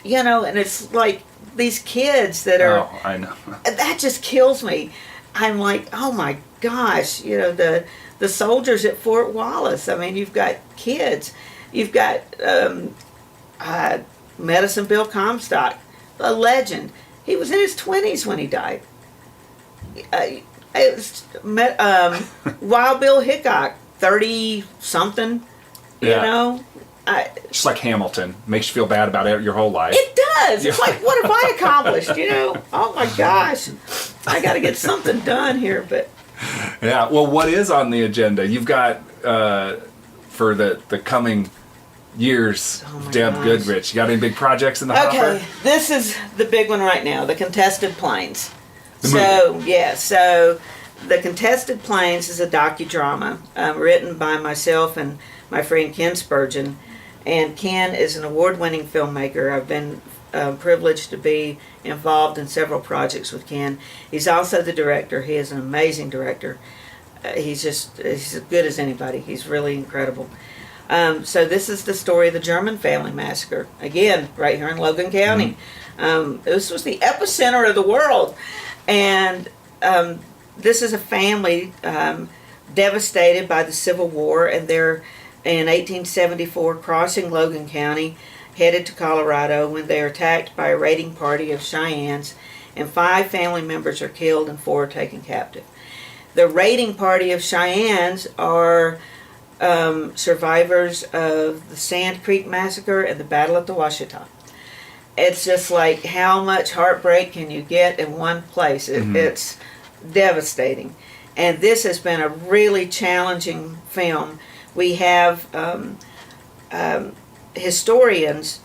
and it's like these kids that are. Oh, I know. That just kills me. I'm like, oh my gosh, the soldiers at Fort Wallace. I mean, you've got kids, you've got Medicine Bill Comstock, a legend. He was in his 20s when he died. Wild Bill Hickok, 30-something. Just like Hamilton, makes you feel bad about it your whole life. It does. It's like, what have I accomplished? Oh my gosh, I got to get something done here. But yeah, well, what is on the agenda? You've got for the coming year,s Deb Goodrich. You got any big projects in the hopper? Okay, this is the big one right now, the Contested Plains. The movie. So the Contested Plains is a docudrama written by myself and my friend Ken Spurgeon. And Ken is an award-winning filmmaker. I've been privileged to be involved in several projects with Ken. He's also the director. He is an amazing director. He's as good as anybody. He's really incredible. So this is the story of the German family massacre. Again, right here in Logan County. This was the epicenter of the world. And this is a family devastated by the Civil War, and they're in 1874 crossing Logan County, headed to Colorado, when they are attacked by a raiding party of Cheyennes, and 5 family members are killed and 4 are taken captive. The raiding party of Cheyennes are survivors of the Sand Creek Massacre and the Battle at the Washita. It's just like, how much heartbreak can you get in one place? It's devastating. And this has been a really challenging film. We have historians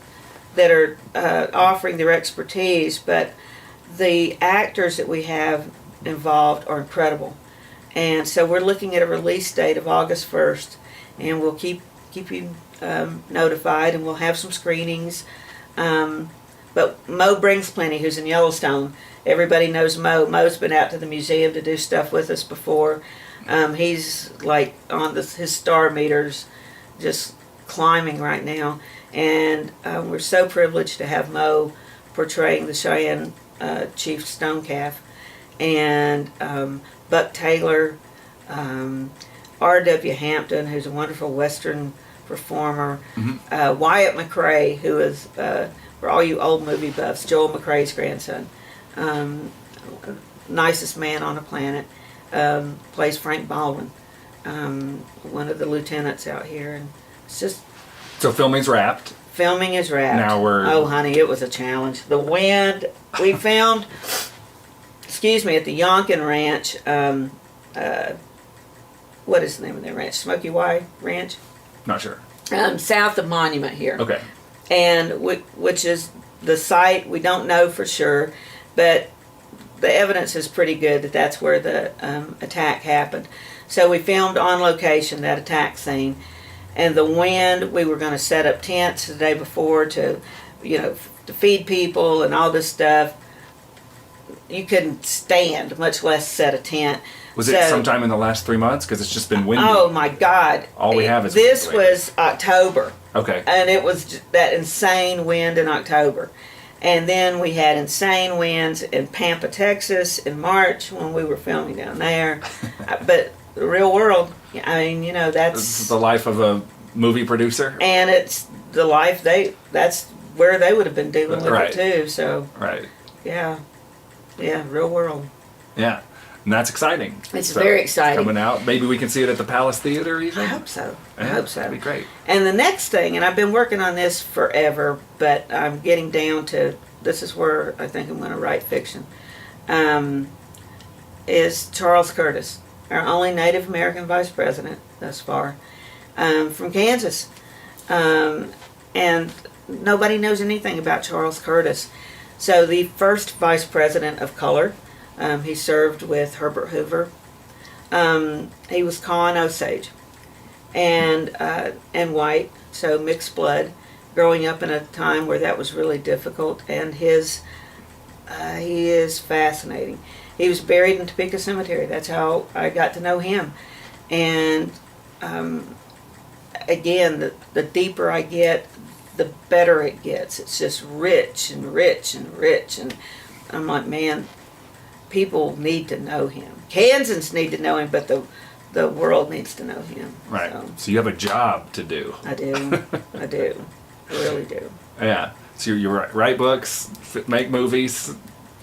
that are offering their expertise, but the actors that we have involved are incredible. And so we're looking at a release date of August 1st, and we'll keep you notified, and we'll have some screenings. But Mo Brings Plenty, who's in Yellowstone, everybody knows Mo. Mo's been out to the museum to do stuff with us before. He's like on his star meters, just climbing right now. And we're so privileged to have Mo portraying the Cheyenne Chief Stonecalf. And Buck Taylor, R.W. Hampton, who's a wonderful Western performer, Wyatt McRae, who is, for all you old movie buffs, Joel McRae's grandson, nicest man on the planet, plays Frank Baldwin, one of the lieutenants out here, and it's just... So filming's wrapped. Filming is wrapped. Now we're... Oh, honey, it was a challenge. The wind, we filmed, at the Yonkin Ranch, what is the name of their ranch? Smoky Y Ranch? Not sure. South of Monument here. Okay. And which is the site, we don't know for sure, but the evidence is pretty good that that's where the attack happened. So we filmed on location that attack scene, and the wind. We were going to set up tents the day before to, to feed people and all this stuff. You couldn't stand, much less set a tent. Was it sometime in the last 3 months? Because it's just been windy. Oh my God! All we have is this wind. was October. Okay. And it was that insane wind in October. And then we had insane winds in Pampa, Texas in March when we were filming down there. But the real world, I mean, This is the life of a movie producer. And it's the life that's where they would have been dealing with Right. it too. So, Right. yeah, real world. Yeah. And that's exciting. It's very exciting. Coming out. Maybe we can see it at the Palace Theater even. I hope so. Yeah, I hope so. That'd be great. And the next thing, and I've been working on this forever, but I'm getting down to, this is where I think I'm going to write fiction, is Charles Curtis, our only Native American vice president thus far, from Kansas. And nobody knows anything about Charles Curtis. So the first vice president of color, he served with Herbert Hoover. He was Kaw and Osage, and white, so mixed blood. Growing up in a time where that was really difficult, and he is fascinating. He was buried in Topeka Cemetery. That's how I got to know him. And again, the deeper I get, the better it gets. It's just rich and rich and rich, and I'm like, man, people need to know him. Kansans need to know him, but the world needs to know him. Right. So you have a job to do. I do. I do. I really do. Yeah. So you write books, make movies,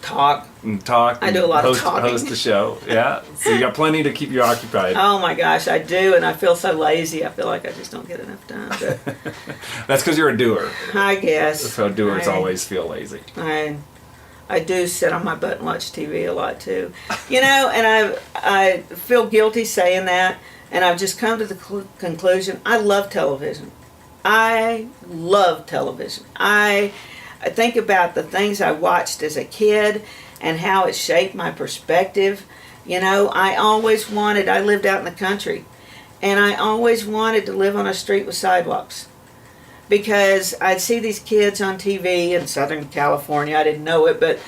Talk. I do a lot of talking. Host the show. Yeah. So you got plenty to keep you occupied. Oh my gosh, I do, and I feel so lazy. I feel like I just don't get enough time. But That's because you're a doer. I guess. So doers always feel lazy. I do sit on my butt and watch TV a lot too. And I feel guilty saying that, and I've just come to the conclusion, I love television. I love television. I think about the things I watched as a kid and how it shaped my perspective. I lived out in the country, and I always wanted to live on a street with sidewalks. Because I'd see these kids on TV in Southern California, I didn't know it,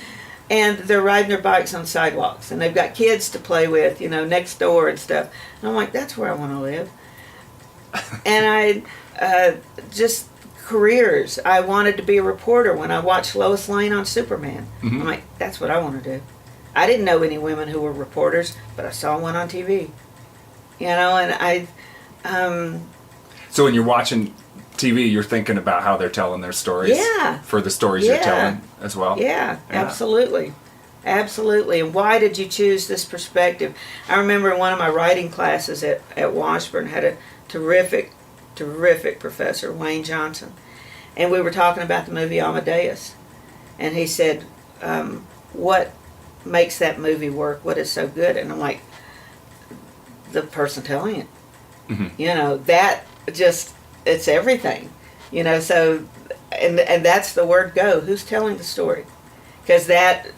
and they're riding their bikes on sidewalks, and they've got kids to play with, next door and stuff. And I'm like, that's where I want to live. And just careers. I wanted to be a reporter when I watched Lois Lane on Superman. Mm-hmm. I'm like, that's what I want to do. I didn't know any women who were reporters, but I saw one on TV. So when you're watching TV, you're thinking about how they're telling their stories. Yeah. For the stories you're telling as well. Yeah, absolutely. Absolutely. And why did you choose this perspective? I remember in one of my writing classes at Washburn had a terrific professor, Wayne Johnson. And we were talking about the movie Amadeus. And he said, what makes that movie work? What is so good? And I'm like, the person telling it. Mm-hmm. That just, it's everything. So, and that's the word go. Who's telling the story? Because that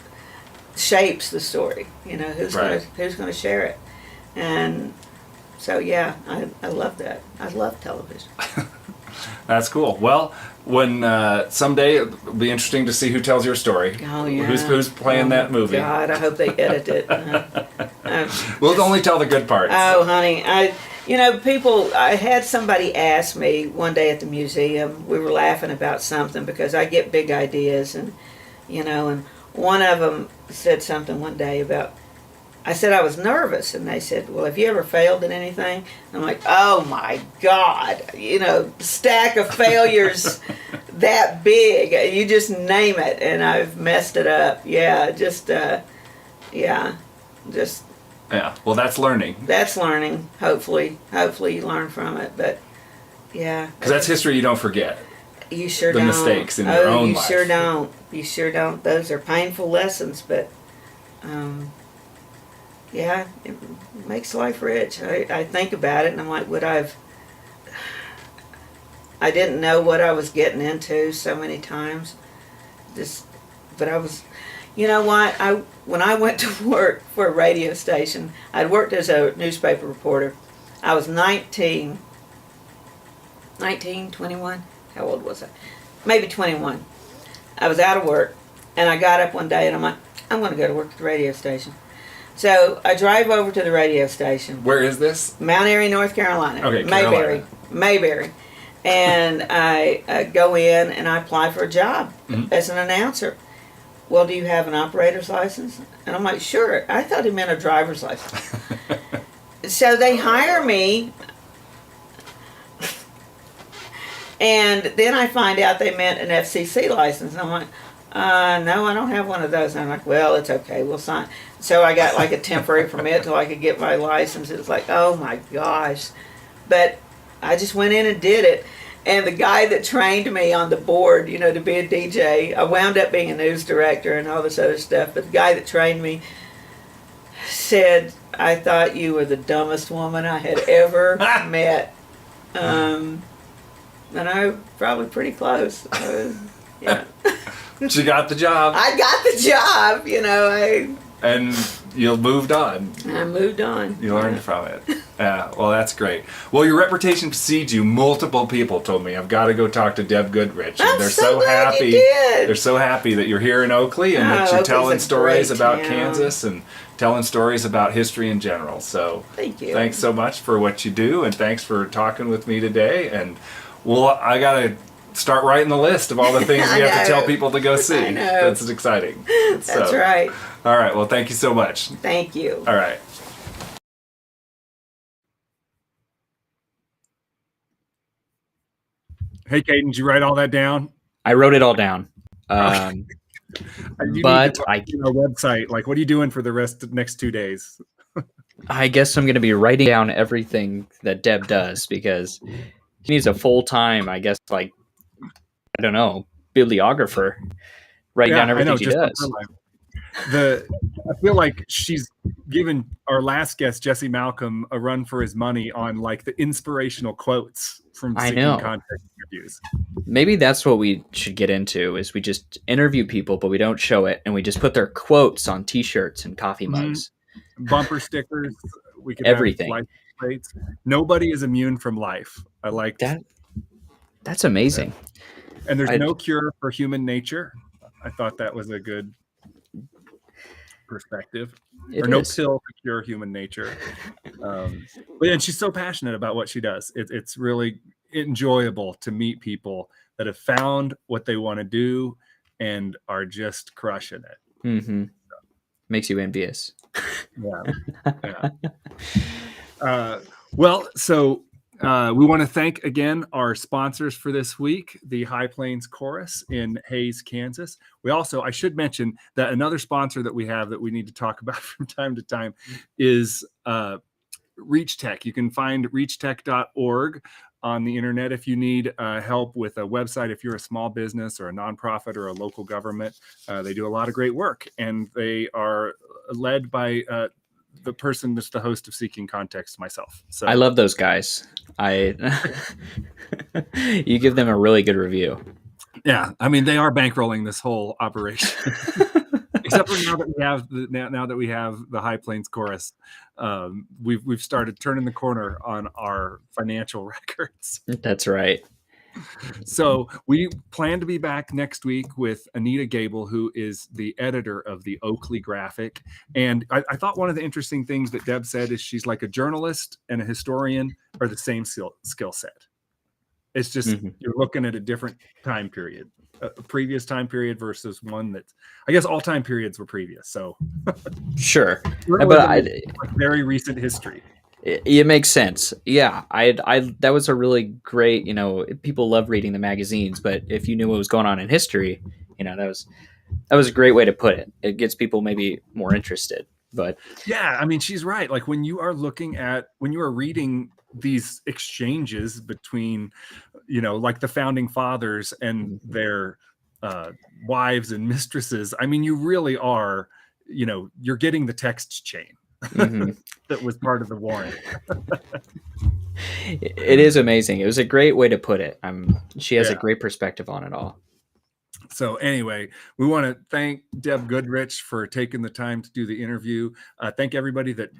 shapes the story. Who's right. who's going to share it? And so, yeah, I love that. I love television. That's cool. Well, when someday it'll be interesting to see who tells your story. Oh, yeah. Who's playing that movie. God, I hope they edit it. We'll only tell the good parts. Oh, honey. I had somebody ask me one day at the museum, we were laughing about something because I get big ideas, and one of them said something one day about, I said I was nervous, and they said, well, have you ever failed at anything? And I'm like, oh my God, stack of failures that big, you just name it, and I've messed it up. Yeah, yeah, well, that's learning. That's learning, hopefully you learn from it, but yeah. Because that's history you don't forget. You sure the don't. Mistakes in your own life. You sure don't. Those are painful lessons, but yeah, it makes life rich. I think about it, and I'm like, I didn't know what I was getting into so many times. But I was, You know what? When I went to work for a radio station, I'd worked as a newspaper reporter. I was 19, 21. How old was I? Maybe 21. I was out of work, and I got up one day, and I'm like, I'm going to go to work at the radio station. So I drive over to the radio station. Where is this? Mount Airy, North Carolina. Okay, Mayberry. And I go in and I apply for a job as an announcer. Well, do you have an operator's license? And I'm like, sure. I thought he meant a driver's license. So they hire me. And then I find out they meant an FCC license. And I'm like, no, I don't have one of those. And I'm like, well, it's okay. We'll sign. So I got like a temporary permit till I could get my license. It was like, oh my gosh. But I just went in and did it. And the guy that trained me on the board, you know, to be a DJ, I wound up being a news director and all this other stuff. But the guy that trained me said, I thought you were the dumbest woman I had ever met. And I was probably pretty close. Yeah. She got the job. I got the job, you know. And you moved on. I moved on. You learned from it. Yeah, well, that's great. Well, your reputation precedes you. Multiple people told me I've got to go talk to Deb Goodrich. I'm they're so glad happy. you did. They're so happy that you're here in Oakley and that you're Oakley's telling a stories great about town. Kansas and telling stories about history in general. So Thank you. Thanks so much for what you do, and thanks for talking with me today. And well, I got to start writing the list of all the things we have to tell people to go see. I know. That's exciting. That's right. All right. Well, thank you so much. Thank you. All right. Hey, Caden, did you write all that down? I wrote it all down. You But need to our website. Like, what are you doing for the rest of the next 2 days? I guess I'm going to be writing down everything that Deb does because he needs a full-time, I guess, like, I don't know, bibliographer. Writing down everything she does. I feel like she's given our last guest, Jesse Malcolm, a run for his money on like the inspirational quotes from Seeking Context interviews. Maybe that's what we should get into is we just interview people, but we don't show it. And we just put their quotes on t-shirts and coffee mugs. Bumper stickers. We could everything. Have life plates. Nobody is immune from life. I like that. That's amazing. And there's no cure for human nature. I thought that was a good perspective. No pill to cure human nature. And she's so passionate about what she does. It's really enjoyable to meet people that have found what they want to do and are just crushing it. Mm-hmm. Makes you envious. Yeah. We want to thank again our sponsors for this week, the High Plains Chorus in Hays, Kansas. I should mention that another sponsor that we have that we need to talk about from time to time is ReachTech. You can find reachtech.org on the internet if you need help with a website. If you're a small business or a nonprofit or a local government, they do a lot of great work, and they are led by the person that's the host of Seeking Context, myself. So I love those guys. You give them a really good review. Yeah, I mean, they are bankrolling this whole operation. Except for now that we have the High Plains Chorus, we've started turning the corner on our financial records. That's right. So we plan to be back next week with Anita Gable, who is the editor of the Oakley Graphic. And I thought one of the interesting things that Deb said is she's like a journalist and a historian are the same skill set. It's just you're looking at a different time period, a previous time period versus one that I guess all time periods were previous. So sure, but very recent history. It makes sense. Yeah, that was a really great, people love reading the magazines, but if you knew what was going on in history, that was a great way to put it. It gets people maybe more interested. But yeah, I mean, she's right. Like when you are reading these exchanges between, like the founding fathers and their wives and mistresses, I mean, you really are, you're getting the text chain. That was part of the warrant. It is amazing. It was a great way to put it. She has a great perspective on it all. So anyway, we want to thank Deb Goodrich for taking the time to do the interview. Thank everybody that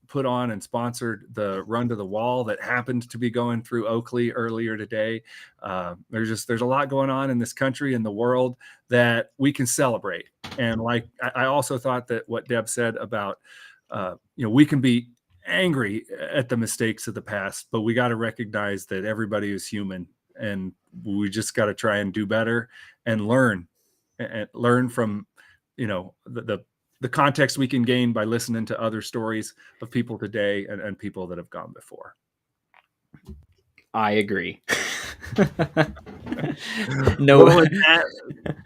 put on and sponsored the Run to the Wall that happened to be going through Oakley earlier today. There's a lot going on in this country and the world that we can celebrate. And like I also thought that what Deb said about we can be angry at the mistakes of the past, but we got to recognize that everybody is human, and we just got to try and do better and learn from the context we can gain by listening to other stories of people today and people that have gone before. I agree. Well,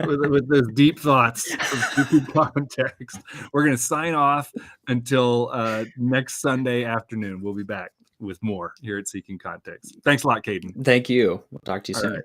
with those deep thoughts of deep context, we're going to sign off until next Sunday afternoon. We'll be back with more here at Seeking Context. Thanks a lot, Caden. Thank you. We'll talk to you soon. Right.